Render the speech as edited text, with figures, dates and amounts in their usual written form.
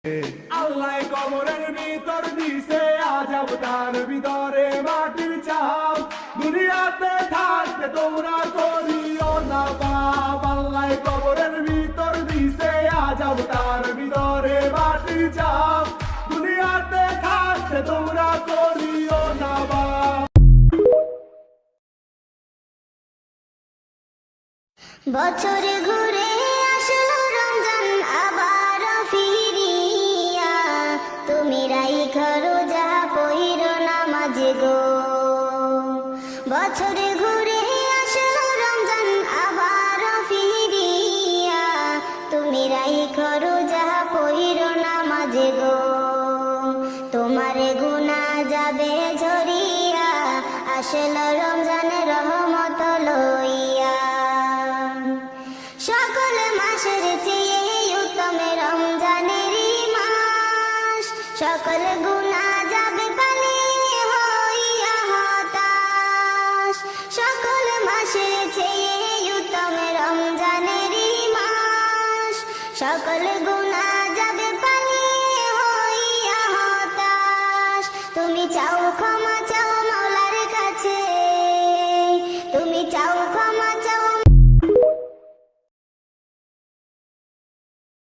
আল্লাহ কবরের ভিতর দিছে আজাব, তার ভিতরে মাটির চাপ। দুনিয়াতে থাকতে তোমরা করিও না পাপ। আল্লাহ কবরের ভিতর দিছে আজাব, তার ভিতরে মাটির চাপ। দুনিয়াতে থাকতে তোমরা করিও না পাপ। বছরে ঘুরে আসলো রমজান আবার ফিরিয়া, তুমি রাইখা রোজা পইরো নামাজ গো। বছরে ঘুরে আসলো রমজান আবার ফিরিয়া, তুমি রাইখা রোজা পইরো নামাজ গো। তোমারে গুনাহ যাবে ঝরিয়া, আসলো রমজানের রহমত লইয়া। সকল মাসের চেয়ে উত্তম রমজানেরই মাস, সকল গুনাহ যাবে পালিয়ে হইয়া হতাশ। সকল মাসের চেয়ে উত্তম রমজানেরই মাস, সকল গুনাহ যাবে পালিয়ে হইয়া হতাশ। তুমি চাও